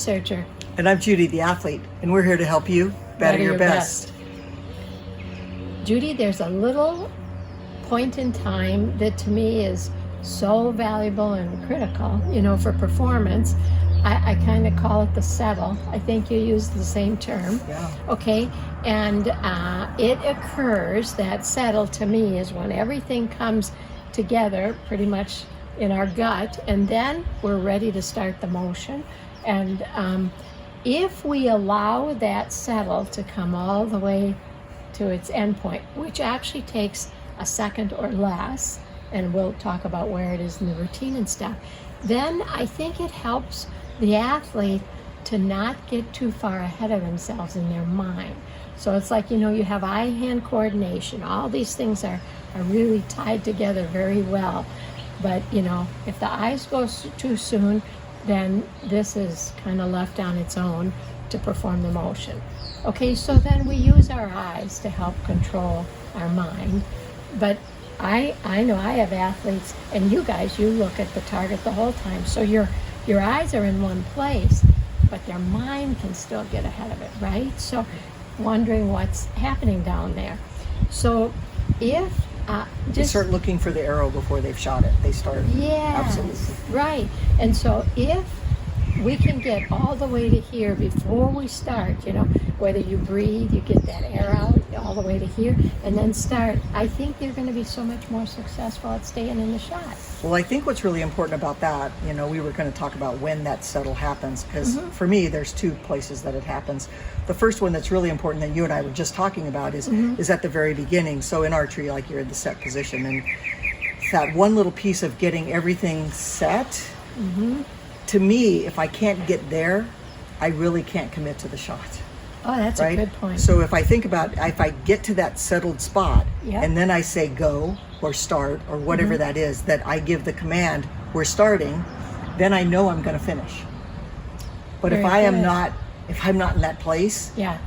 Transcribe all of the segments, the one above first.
researcher. And I'm Judy, the athlete, and we're here to help you better your best. Judy, there's a little point in time that to me is so valuable and critical, for performance. I kind of call it the settle. I think you use the same term. Yeah. Okay, and it occurs, that settle to me is when everything comes together pretty much in our gut, and then we're ready to start the motion. And if we allow that settle to come all the way to its end point, which actually takes a second or less, and we'll talk about where it is in the routine and stuff, then I think it helps the athlete to not get too far ahead of themselves in their mind. So it's like, you have eye-hand coordination. All these things are really tied together very well. But, if the eyes go too soon, then this is kind of left on its own to perform the motion. Okay, so then we use our eyes to help control our mind. But I know I have athletes, and you guys, you look at the target the whole time. So your eyes are in one place, but their mind can still get ahead of it, right? So wondering what's happening down there. So if They start looking for the arrow before they've shot it. They start. Yes, Absolutely. right. And so if we can get all the way to here before we start, whether you breathe, you get that air out all the way to here, and then start, I think you're going to be so much more successful at staying in the shot. Well, I think what's really important about that, we were going to talk about when that settle happens, because for me, there's two places that it happens. The first one that's really important that you and I were just talking about is at the very beginning. So in archery, like you're in the set position, and that one little piece of getting everything set, to me, if I can't get there, I really can't commit to the shot. Oh, that's right? a good point. So if I think about, if I get to that settled spot, Yep. and then I say go or start or whatever that is, that I give the command, we're starting, then I know I'm going to finish. But Very if I am good. not, if I'm not in that place, Yeah.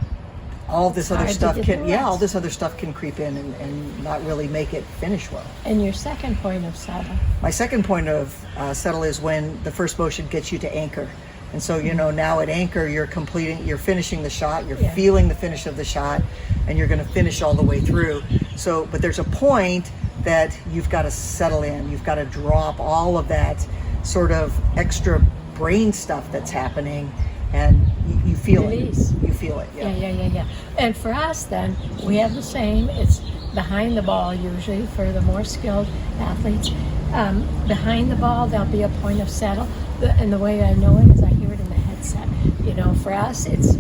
all this other hard to stuff get can, the rest. all this other stuff can creep in and not really make it finish well. And your second point of settle. My second point of settle is when the first motion gets you to anchor. And so, now at anchor, you're finishing the shot, you're Yeah. feeling the finish of the shot, and you're going to finish all the way through. So, but there's a point that you've got to settle in. You've got to drop all of that sort of extra brain stuff that's happening, and you feel Release. it. You feel it, Yeah. And for us then, we have the same. It's behind the ball usually for the more skilled athletes. Behind the ball, there'll be a point of settle. And the way I know it is I hear it in the headset. For us, it's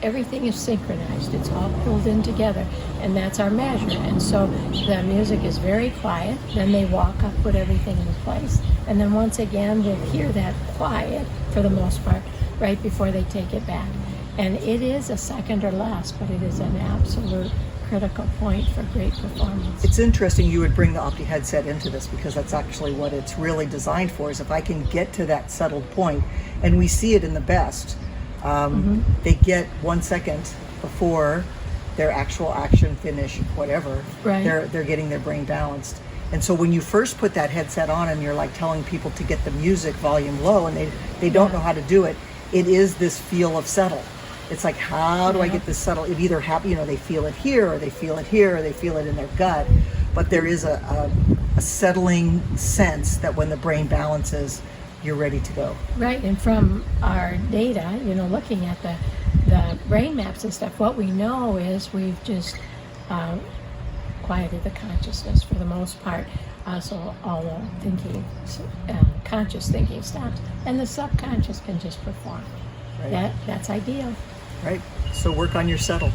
everything is synchronized. It's all pulled in together, and that's our measure. And so the music is very quiet. Then they walk up, put everything in place. And then once again, we'll hear that quiet for the most part right before they take it back. And it is a second or less, but it is an absolute critical point for great performance. It's interesting you would bring the Opti headset into this, because that's actually what it's really designed for, is if I can get to that settled point, and we see it in the best, they get 1 second before their actual action finish, whatever, Right. they're getting their brain balanced. And so when you first put that headset on and you're like telling people to get the music volume low and they don't know how to do it, it is this feel of settle. It's like, how do I get this settle? It either they feel it here, or they feel it here, or they feel it in their gut. But there is a settling sense that when the brain balances, you're ready to go. Right, and from our data, looking at the brain maps and stuff, what we know is we've just quieted the consciousness for the most part. So all the thinking, conscious thinking stops, and the subconscious can just perform. Right. That's ideal. Right? So work on your settle.